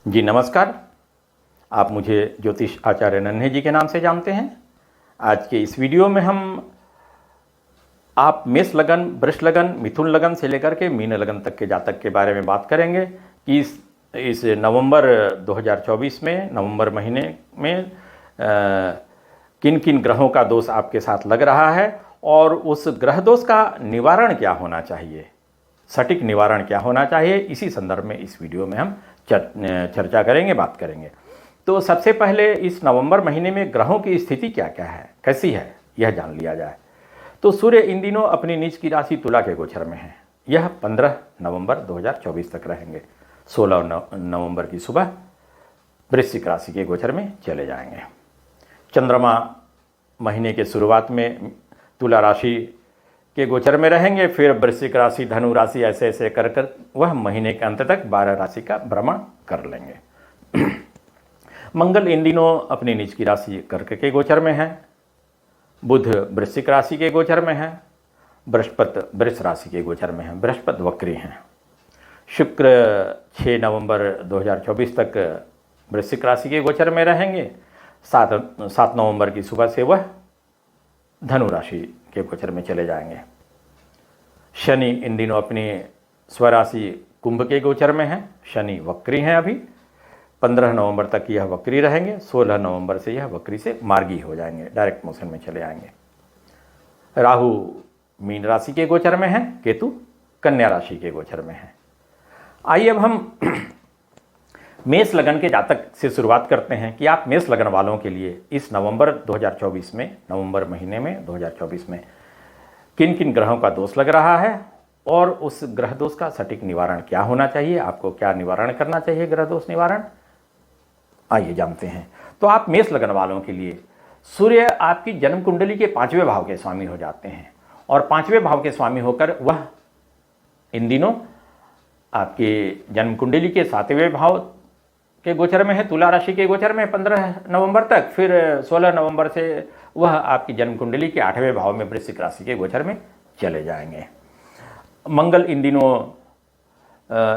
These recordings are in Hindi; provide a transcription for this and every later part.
जी नमस्कार। आप मुझे ज्योतिष आचार्य नन्हे जी के नाम से जानते हैं। आज के इस वीडियो में हम आप मेष लगन, वृष लगन, मिथुन लगन से लेकर के मीन लगन तक के जातक के बारे में बात करेंगे कि इस नवंबर 2024 में नवंबर महीने में किन किन ग्रहों का दोष आपके साथ लग रहा है और उस ग्रह दोष का निवारण क्या होना चाहिए, सटीक निवारण क्या होना चाहिए। इसी संदर्भ में इस वीडियो में हम चर्चा करेंगे, बात करेंगे। तो सबसे पहले इस नवंबर महीने में ग्रहों की स्थिति क्या क्या है, कैसी है, यह जान लिया जाए। तो सूर्य इन दिनों अपनी नीच की राशि तुला के गोचर में है। यह 15 नवंबर 2024 तक रहेंगे। 16 नवंबर की सुबह वृश्चिक राशि के गोचर में चले जाएंगे। चंद्रमा महीने के शुरुआत में तुला राशि के गोचर में रहेंगे, फिर वृश्चिक राशि, धनु राशि, ऐसे ऐसे कर कर वह महीने के अंत तक 12 राशि का भ्रमण कर लेंगे। मंगल इन दिनों अपनी नीच की राशि कर्क के गोचर में है। बुध वृश्चिक राशि के गोचर में है। बृहस्पति वृष राशि के गोचर में है। बृहस्पति वक्री हैं। शुक्र 6 नवंबर 2024 तक वृश्चिक राशि के गोचर में रहेंगे। 7 नवंबर की सुबह से वह धनु राशि के गोचर में चले जाएंगे। शनि इन दिनों अपनी स्वराशि कुंभ के गोचर में है। शनि वक्री हैं अभी। 15 नवंबर तक यह वक्री रहेंगे। 16 नवंबर से यह वक्री से मार्गी हो जाएंगे, डायरेक्ट मोशन में चले आएंगे। राहु मीन राशि के गोचर में है। केतु कन्या राशि के गोचर में है। आइए अब हम मेष लगन के जातक से शुरुआत करते हैं कि आप मेष लगन वालों के लिए इस नवंबर 2024 में, नवंबर महीने में 2024 में किन किन ग्रहों का दोष लग रहा है और उस ग्रह दोष का सटीक निवारण क्या होना चाहिए, आपको क्या निवारण करना चाहिए ग्रह दोष निवारण, आइए जानते हैं। तो आप मेष लगन वालों के लिए सूर्य आपकी जन्म कुंडली के 5वें भाव के स्वामी हो जाते हैं और 5वें भाव के स्वामी होकर वह इन दिनों आपके जन्म कुंडली के 7वें भाव के गोचर में है, तुला राशि के गोचर में 15 नवंबर तक। फिर 16 नवंबर से वह आपकी जन्म कुंडली के 8वें भाव में वृश्चिक राशि के गोचर में चले जाएंगे। मंगल इन दिनों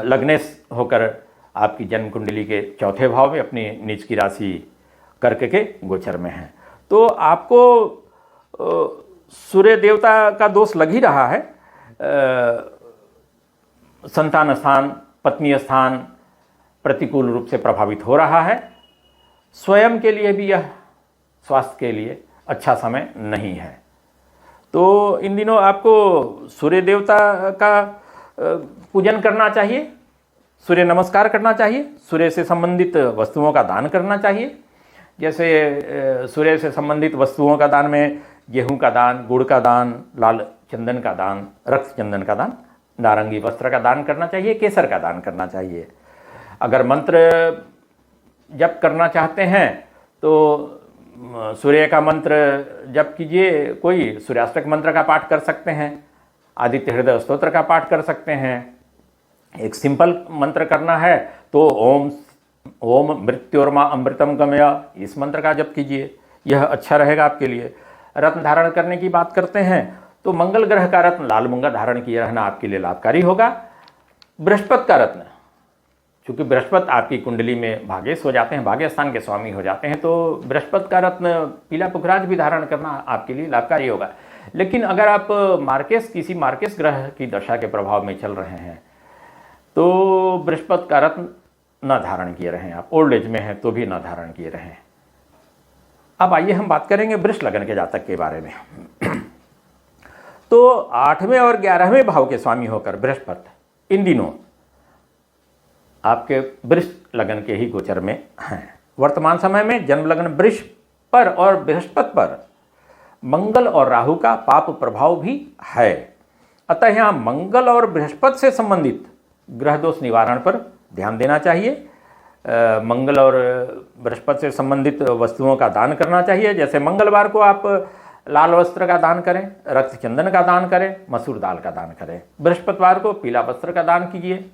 लग्नेश होकर आपकी जन्म कुंडली के 4थे भाव में अपनी नीच की राशि कर्क के गोचर में है। तो आपको सूर्य देवता का दोष लग ही रहा है। संतान स्थान, पत्नी स्थान प्रतिकूल रूप से प्रभावित हो रहा है। स्वयं के लिए भी यह स्वास्थ्य के लिए अच्छा समय नहीं है। तो इन दिनों आपको सूर्य देवता का पूजन करना चाहिए, सूर्य नमस्कार करना चाहिए, सूर्य से संबंधित वस्तुओं का दान करना चाहिए। जैसे सूर्य से संबंधित वस्तुओं का दान में गेहूं का दान, गुड़ का दान, लाल चंदन का दान, रक्त चंदन का दान, नारंगी वस्त्र का दान करना चाहिए, केसर का दान करना चाहिए। अगर मंत्र जप करना चाहते हैं तो सूर्य का मंत्र जप कीजिए। कोई सूर्याष्टक मंत्र का पाठ कर सकते हैं, आदित्य हृदय स्तोत्र का पाठ कर सकते हैं। एक सिंपल मंत्र करना है तो ओम मृत्योर्मा अमृतम गमय, इस मंत्र का जप कीजिए, यह अच्छा रहेगा आपके लिए। रत्न धारण करने की बात करते हैं तो मंगल ग्रह का रत्न लाल मूंगा धारण किए रहना आपके लिए लाभकारी होगा। बृहस्पति का रत्न, चूँकि बृहस्पति आपकी कुंडली में भाग्येश हो जाते हैं, भाग्य स्थान के स्वामी हो जाते हैं, तो बृहस्पति का रत्न पीला पुखराज भी धारण करना आपके लिए लाभकारी होगा। लेकिन अगर आप किसी मार्केश ग्रह की दशा के प्रभाव में चल रहे हैं तो बृहस्पति का रत्न न धारण किए रहें। आप ओल्ड एज में हैं तो भी न धारण किए रहें। अब आइए हम बात करेंगे वृष लगन के जातक के बारे में। तो 8वें और 11वें भाव के स्वामी होकर बृहस्पति इन दिनों आपके वृष लगन के ही गोचर में हैं। वर्तमान समय में जन्म लगन वृष पर और बृहस्पति पर मंगल और राहु का पाप प्रभाव भी है। अतः यहाँ मंगल और बृहस्पति से संबंधित ग्रह दोष निवारण पर ध्यान देना चाहिए। मंगल और बृहस्पति से संबंधित वस्तुओं का दान करना चाहिए। जैसे मंगलवार को आप लाल वस्त्र का दान करें, रक्त चंदन का दान करें, मसूर दाल का दान करें। बृहस्पतिवार को पीला वस्त्र का दान कीजिए,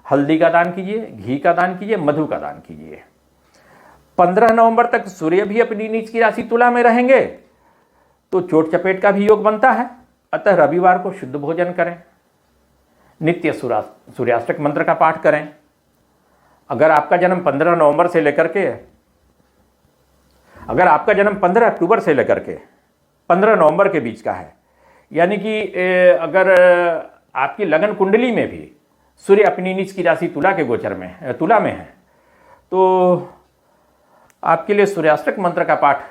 हल्दी का दान कीजिए, घी का दान कीजिए, मधु का दान कीजिए। 15 नवंबर तक सूर्य भी अपनी नीच की राशि तुला में रहेंगे तो चोट चपेट का भी योग बनता है। अतः रविवार को शुद्ध भोजन करें, नित्य सूर्याष्टक मंत्र का पाठ करें। अगर आपका जन्म 15 नवंबर से लेकर के, अगर आपका जन्म 15 अक्टूबर से लेकर के 15 नवंबर के बीच का है, यानी कि अगर आपकी लगन कुंडली में भी सूर्य अपनी नीच की राशि तुला के गोचर में, तुला में है, तो आपके लिए सूर्याष्टक मंत्र का पाठ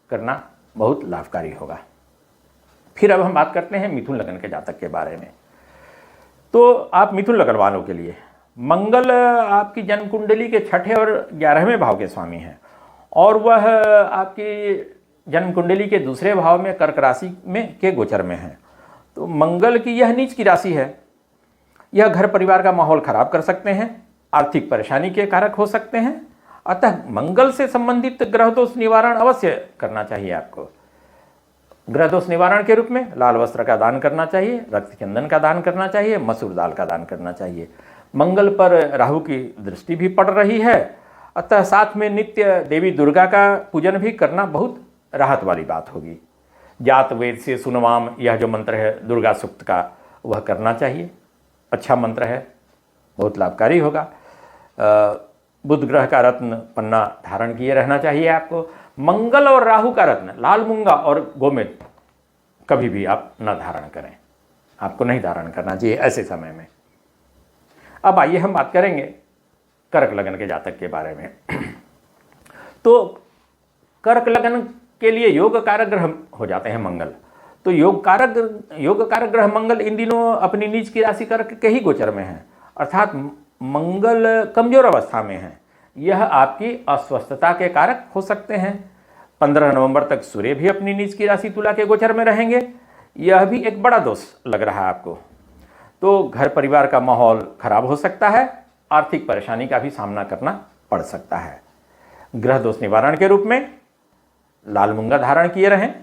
करना बहुत लाभकारी होगा। फिर अब हम बात करते हैं मिथुन लगन के जातक के बारे में। तो आप मिथुन लगन वालों के लिए मंगल आपकी जन्म कुंडली के 6ठे और 11वें भाव के स्वामी हैं, और वह आपकी जन्म कुंडली के दूसरे भाव में कर्क राशि में के गोचर में है। तो मंगल की यह नीच की राशि है। यह घर परिवार का माहौल खराब कर सकते हैं, आर्थिक परेशानी के कारक हो सकते हैं। अतः मंगल से संबंधित ग्रह दोष निवारण अवश्य करना चाहिए आपको। ग्रह दोष निवारण के रूप में लाल वस्त्र का दान करना चाहिए, रक्त चंदन का दान करना चाहिए, मसूर दाल का दान करना चाहिए। मंगल पर राहु की दृष्टि भी पड़ रही है, अतः साथ में नित्य देवी दुर्गा का पूजन भी करना बहुत राहत वाली बात होगी। जात वेद से सुनवाम, यह जो मंत्र है दुर्गा सूक्त का, वह करना चाहिए। अच्छा मंत्र है, बहुत लाभकारी होगा। बुध ग्रह का रत्न पन्ना धारण किए रहना चाहिए आपको। मंगल और राहु का रत्न लाल मूंगा और गोमेद कभी भी आप न धारण करें, आपको नहीं धारण करना चाहिए ऐसे समय में। अब आइए हम बात करेंगे कर्क लगन के जातक के बारे में। तो कर्क लगन के लिए योग कारक ग्रह हो जाते हैं मंगल। तो योग कारक ग्रह मंगल इन दिनों अपनी नीच की राशि कर्क के ही गोचर में है, अर्थात मंगल कमजोर अवस्था में है। यह आपकी अस्वस्थता के कारक हो सकते हैं। 15 नवंबर तक सूर्य भी अपनी नीच की राशि तुला के गोचर में रहेंगे। यह भी एक बड़ा दोष लग रहा है आपको। तो घर परिवार का माहौल खराब हो सकता है, आर्थिक परेशानी का भी सामना करना पड़ सकता है। ग्रह दोष निवारण के रूप में लाल मूंगा धारण किए रहें।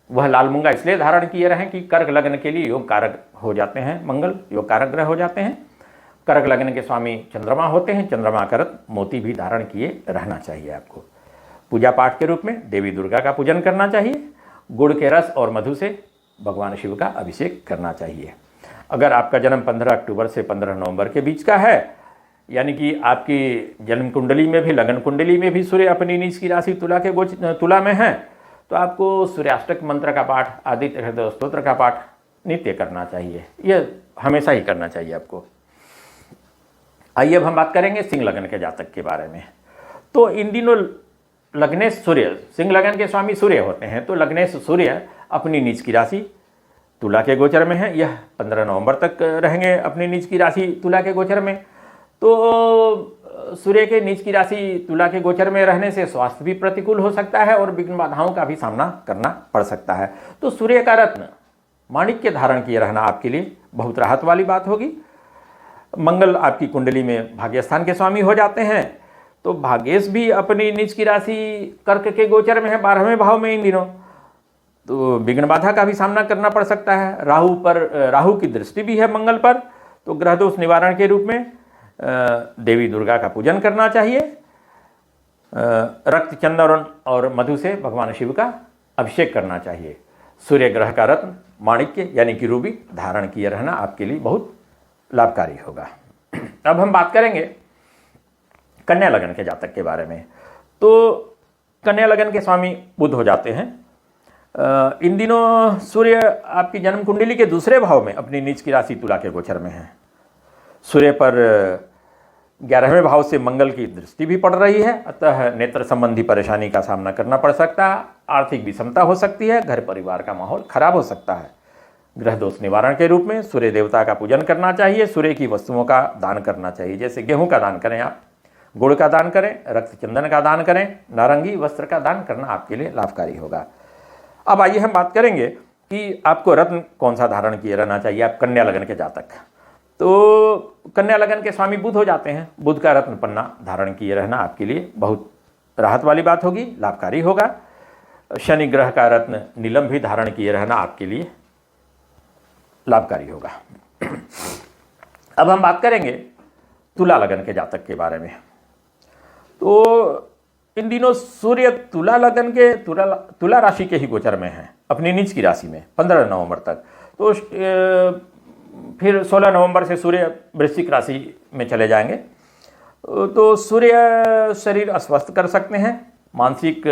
वह लाल मूंगा इसलिए धारण किए रहें कि कर्क लगन के लिए योग कारक हो जाते हैं, मंगल योग कारक ग्रह हो जाते हैं। कर्क लगन के स्वामी चंद्रमा होते हैं। चंद्रमा का रत्न मोती भी धारण किए रहना चाहिए आपको। पूजा पाठ के रूप में देवी दुर्गा का पूजन करना चाहिए। गुड़ के रस और मधु से भगवान शिव का अभिषेक करना चाहिए। अगर आपका जन्म 15 अक्टूबर से 15 नवंबर के बीच का है, यानी कि आपकी जन्म कुंडली में भी लगन कुंडली में भी सूर्य अपनी नीच की राशि तुला में है, तो आपको सूर्याष्टक मंत्र का पाठ, आदित्य हृदय स्तोत्र का पाठ नित्य करना चाहिए। यह हमेशा ही करना चाहिए आपको। आइए अब हम बात करेंगे सिंह लगन के जातक के बारे में। तो इन दिनों लग्नेश सूर्य, सिंह लगन के स्वामी सूर्य होते हैं, तो लग्नेश सूर्य अपनी नीच की राशि तुला के गोचर में है। यह 15 नवंबर तक रहेंगे अपनी नीच की राशि तुला के गोचर में। तो सूर्य के नीच की राशि तुला के गोचर में रहने से स्वास्थ्य भी प्रतिकूल हो सकता है और विघ्न बाधाओं का भी सामना करना पड़ सकता है। तो सूर्य का रत्न माणिक्य धारण किए रहना आपके लिए बहुत राहत वाली बात होगी। मंगल आपकी कुंडली में भाग्यस्थान के स्वामी हो जाते हैं, तो भाग्येश भी अपनी नीच की राशि कर्क के गोचर में है 12वें भाव में इन दिनों, तो विघ्न बाधा का भी सामना करना पड़ सकता है। राहु की दृष्टि भी है मंगल पर, तो ग्रह दोष निवारण के रूप में देवी दुर्गा का पूजन करना चाहिए। रक्त चंदन और मधु से भगवान शिव का अभिषेक करना चाहिए। सूर्य ग्रह का रत्न माणिक्य यानी कि रूबी धारण किए रहना आपके लिए बहुत लाभकारी होगा। अब हम बात करेंगे कन्या लगन के जातक के बारे में। तो कन्या लगन के स्वामी बुध हो जाते हैं। इन दिनों सूर्य आपकी जन्म कुंडली के दूसरे भाव में अपनी नीच की राशि तुला के गोचर में है। सूर्य पर 11वें भाव से मंगल की दृष्टि भी पड़ रही है, अतः नेत्र संबंधी परेशानी का सामना करना पड़ सकता है। आर्थिक विषमता हो सकती है, घर परिवार का माहौल खराब हो सकता है। ग्रह दोष निवारण के रूप में सूर्य देवता का पूजन करना चाहिए। सूर्य की वस्तुओं का दान करना चाहिए, जैसे गेहूं का दान करें आप, गुड़ का दान करें, रक्त चंदन का दान करें, नारंगी वस्त्र का दान करना आपके लिए लाभकारी होगा। अब आइए हम बात करेंगे कि आपको रत्न कौन सा धारण किए रहना चाहिए आप कन्या लगन के जातक। तो कन्या लगन के स्वामी बुध हो जाते हैं। बुध का रत्न पन्ना धारण किए रहना आपके लिए बहुत राहत वाली बात होगी, लाभकारी होगा। शनि ग्रह का रत्न नीलम भी धारण किए रहना आपके लिए लाभकारी होगा। अब हम बात करेंगे तुला लगन के जातक के बारे में। तो इन दिनों सूर्य तुला लगन के तुला राशि के ही गोचर में है अपनी नीच की राशि में 15 नवंबर तक। तो फिर 16 नवंबर से सूर्य वृश्चिक राशि में चले जाएंगे। तो सूर्य शरीर अस्वस्थ कर सकते हैं, मानसिक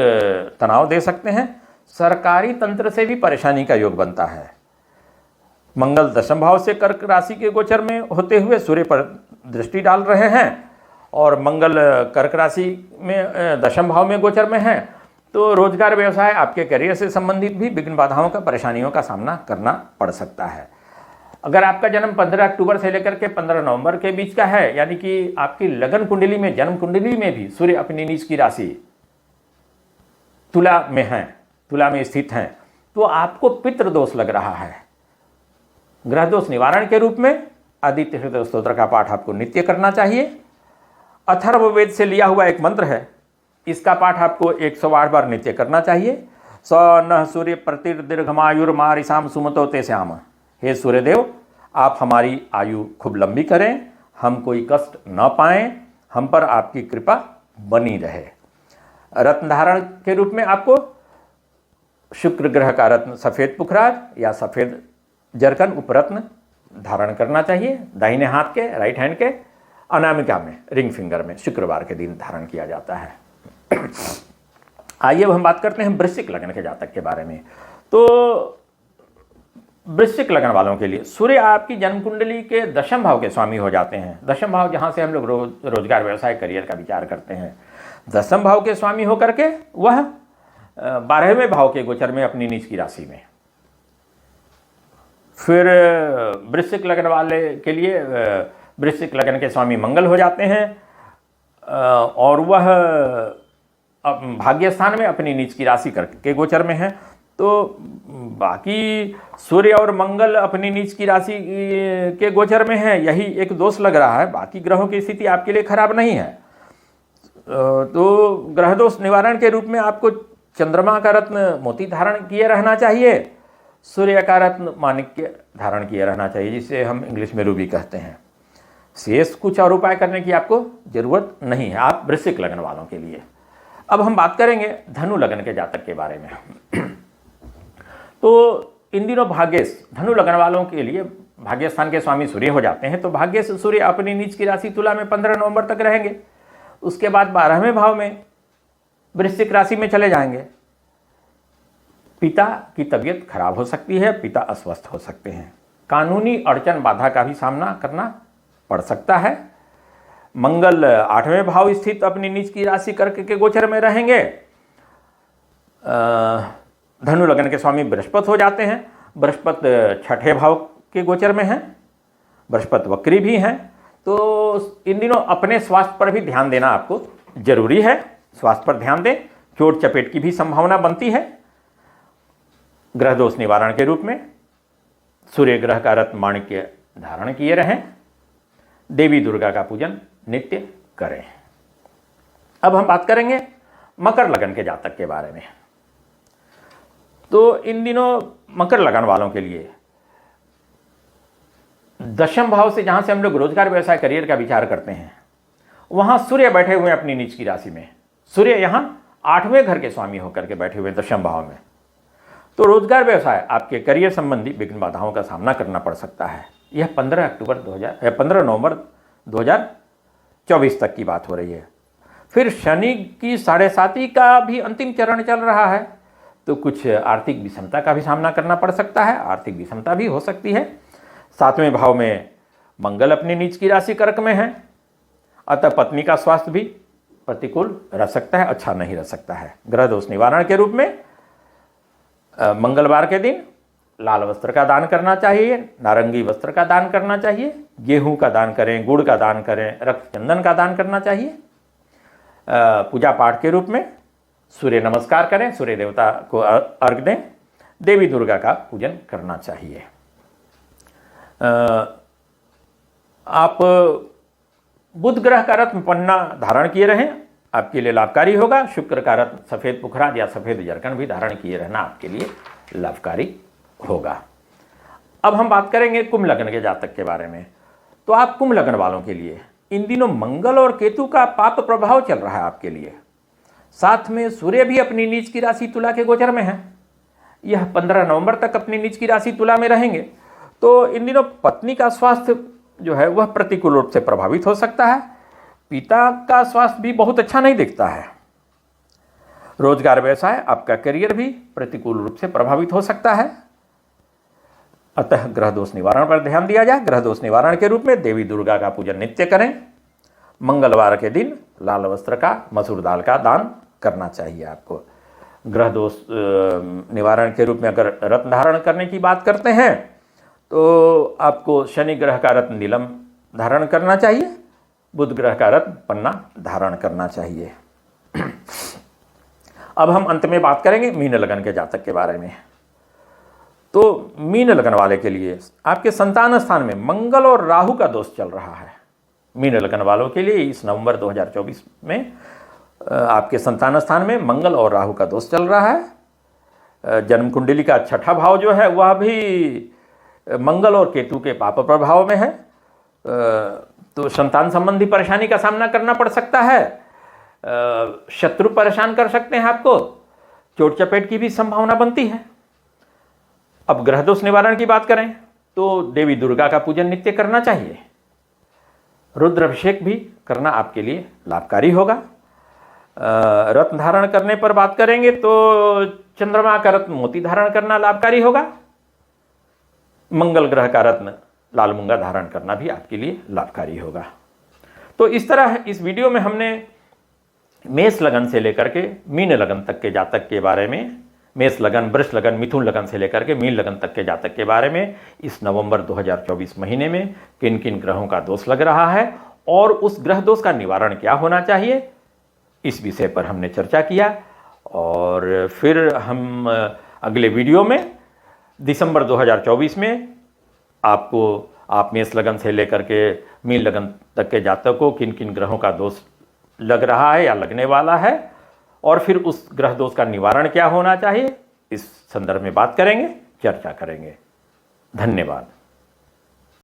तनाव दे सकते हैं, सरकारी तंत्र से भी परेशानी का योग बनता है। मंगल दशम भाव से कर्क राशि के गोचर में होते हुए सूर्य पर दृष्टि डाल रहे हैं और मंगल कर्क राशि में दशम भाव में गोचर में है, तो रोजगार व्यवसाय आपके करियर से संबंधित भी विघ्न बाधाओं का परेशानियों का सामना करना पड़ सकता है। अगर आपका जन्म 15 अक्टूबर से लेकर के 15 नवंबर के बीच का है, यानी कि आपकी लगन कुंडली में, जन्म कुंडली में भी सूर्य अपनी नीच की राशि तुला में है, तुला में स्थित हैं, तो आपको पितृ दोष लग रहा है। ग्रह दोष निवारण के रूप में आदित्य हृदय स्तोत्र का पाठ आपको नित्य करना चाहिए। अथर्ववेद से लिया हुआ एक मंत्र है, इसका पाठ आपको 108 बार नित्य करना चाहिए। स न सूर्य प्रतिर्दीर्घमायुर्मारिसाम सुमतो ते श्याम। हे सूर्यदेव, आप हमारी आयु खूब लंबी करें, हम कोई कष्ट न पाएं, हम पर आपकी कृपा बनी रहे। रत्न धारण के रूप में आपको शुक्र ग्रह का रत्न सफ़ेद पुखराज या सफ़ेद जरकन उपरत्न धारण करना चाहिए। दाहिने हाथ के, राइट हैंड के अनामिका में, रिंग फिंगर में शुक्रवार के दिन धारण किया जाता है। आइए अब हम बात करते हैं वृश्चिक लग्न के जातक के बारे में। तो वृश्चिक लग्न वालों के लिए सूर्य आपकी जन्म कुंडली के दशम भाव के स्वामी हो जाते हैं। दशम भाव जहां से हम लोग रोजगार व्यवसाय करियर का विचार करते हैं, दशम भाव के स्वामी होकर के वह 12वें भाव के गोचर में अपनी नीच की राशि में। फिर वृश्चिक लग्न वाले के लिए वृश्चिक लग्न के स्वामी मंगल हो जाते हैं और वह भाग्य स्थान में अपनी नीच की राशि के गोचर में है। तो बाकी सूर्य और मंगल अपनी नीच की राशि के गोचर में है, यही एक दोष लग रहा है। बाकी ग्रहों की स्थिति आपके लिए खराब नहीं है। तो ग्रह दोष निवारण के रूप में आपको चंद्रमा का रत्न मोती धारण किए रहना चाहिए, सूर्य का रत्न माणिक्य धारण किए रहना चाहिए, जिसे हम इंग्लिश में रूबी कहते हैं। शेष कुछ और उपाय करने की आपको जरूरत नहीं है आप वृश्चिक लग्न वालों के लिए। अब हम बात करेंगे धनु लग्न के जातक के बारे में। तो इन दिनों भाग्येश धनु लग्न वालों के लिए भाग्य स्थान के स्वामी सूर्य हो जाते हैं। तो भाग्येश सूर्य अपनी नीच की राशि तुला में 15 नवंबर तक रहेंगे। उसके बाद 12वें भाव में वृश्चिक राशि में चले जाएंगे। पिता की तबीयत खराब हो सकती है, पिता अस्वस्थ हो सकते हैं, कानूनी अड़चन बाधा का भी सामना करना पड़ सकता है। मंगल 8वें भाव स्थित अपनी नीच की राशि कर्क के गोचर में रहेंगे। धनु लग्न के स्वामी बृहस्पति हो जाते हैं। बृहस्पति 6ठे भाव के गोचर में हैं, बृहस्पति वक्री भी हैं। तो इन दिनों अपने स्वास्थ्य पर भी ध्यान देना आपको जरूरी है। स्वास्थ्य पर ध्यान दें, चोट चपेट की भी संभावना बनती है। ग्रह दोष निवारण के रूप में सूर्य ग्रह का रत्न माणिक्य धारण किए रहें, देवी दुर्गा का पूजन नित्य करें। अब हम बात करेंगे मकर लगन के जातक के बारे में। तो इन दिनों मकर लगन वालों के लिए दशम भाव से, जहां से हम लोग रोजगार व्यवसाय करियर का विचार करते हैं, वहां सूर्य बैठे हुए अपनी नीच की राशि में। सूर्य यहां 8वें घर के स्वामी होकर के बैठे हुए दशम भाव में। तो रोजगार व्यवसाय आपके करियर संबंधी विघ्न बाधाओं का सामना करना पड़ सकता है। यह 15 नवंबर 2024 तक की बात हो रही है। फिर शनि की 7.5 का भी अंतिम चरण चल रहा है, तो कुछ आर्थिक विषमता का भी सामना करना पड़ सकता है। आर्थिक विषमता भी हो सकती है। 7वें भाव में मंगल अपनी नीच की राशि कर्क में है, अतः पत्नी का स्वास्थ्य भी प्रतिकूल रह सकता है, अच्छा नहीं रह सकता है। ग्रह दोष निवारण के रूप में मंगलवार के दिन लाल वस्त्र का दान करना चाहिए, नारंगी वस्त्र का दान करना चाहिए, गेहूं का दान करें, गुड़ का दान करें, रक्त चंदन का दान करना चाहिए। पूजा पाठ के रूप में सूर्य नमस्कार करें, सूर्य देवता को अर्घ दें, देवी दुर्गा का पूजन करना चाहिए। आप बुध ग्रह का रत्न पन्ना धारण किए रहें, आपके लिए लाभकारी होगा। शुक्र का रत्न सफ़ेद पुखराज या सफ़ेद जरकन भी धारण किए रहना आपके लिए लाभकारी होगा। अब हम बात करेंगे कुंभ लग्न के जातक के बारे में। तो आप कुंभ लग्न वालों के लिए इन दिनों मंगल और केतु का पाप प्रभाव चल रहा है आपके लिए। साथ में सूर्य भी अपनी नीच की राशि तुला के गोचर में है। यह 15 नवंबर तक अपनी नीच की राशि तुला में रहेंगे। तो इन दिनों पत्नी का स्वास्थ्य जो है वह प्रतिकूल रूप से प्रभावित हो सकता है। पिता का स्वास्थ्य भी बहुत अच्छा नहीं दिखता है। रोजगार व्यवसाय, आपका करियर भी प्रतिकूल रूप से प्रभावित हो सकता है। अतः ग्रह दोष निवारण पर ध्यान दिया जाए। ग्रह दोष निवारण के रूप में देवी दुर्गा का पूजन नित्य करें। मंगलवार के दिन लाल वस्त्र का, मसूर दाल का दान करना चाहिए आपको। ग्रह दोष निवारण के रूप में अगर रत्न धारण करने की बात करते हैं तो आपको शनि ग्रह का रत्न नीलम धारण करना चाहिए, बुध ग्रह का रत्न पन्ना धारण करना चाहिए। अब हम अंत में बात करेंगे मीन लगन के जातक के बारे में। तो मीन लगन वाले के लिए आपके संतान स्थान में मंगल और राहु का दोष चल रहा है। मीन लगन वालों के लिए इस नवंबर 2024 में आपके संतान स्थान में मंगल और राहु का दोष चल रहा है। जन्म कुंडली का छठा भाव जो है वह भी मंगल और केतु के पाप प्रभाव में है। तो संतान संबंधी परेशानी का सामना करना पड़ सकता है। शत्रु परेशान कर सकते हैं आपको, चोट चपेट की भी संभावना बनती है। अब ग्रह दोष निवारण की बात करें तो देवी दुर्गा का पूजन नित्य करना चाहिए। रुद्राभिषेक भी करना आपके लिए लाभकारी होगा। रत्न धारण करने पर बात करेंगे तो चंद्रमा का रत्न मोती धारण करना लाभकारी होगा। मंगल ग्रह का रत्न लाल मूंगा धारण करना भी आपके लिए लाभकारी होगा। तो इस तरह इस वीडियो में हमने मेष लगन से लेकर के मीन लगन तक के जातक के बारे में, मेष लगन, वृष लगन, मिथुन लगन से लेकर के मीन लगन तक के जातक के बारे में इस नवंबर 2024 महीने में किन किन ग्रहों का दोष लग रहा है और उस ग्रह दोष का निवारण क्या होना चाहिए, इस विषय पर हमने चर्चा किया। और फिर हम अगले वीडियो में दिसंबर 2024 में आप मेष लगन से लेकर के मीन लगन तक के जातकों को किन किन ग्रहों का दोष लग रहा है या लगने वाला है और फिर उस ग्रह दोष का निवारण क्या होना चाहिए, इस संदर्भ में बात करेंगे, चर्चा करेंगे। धन्यवाद।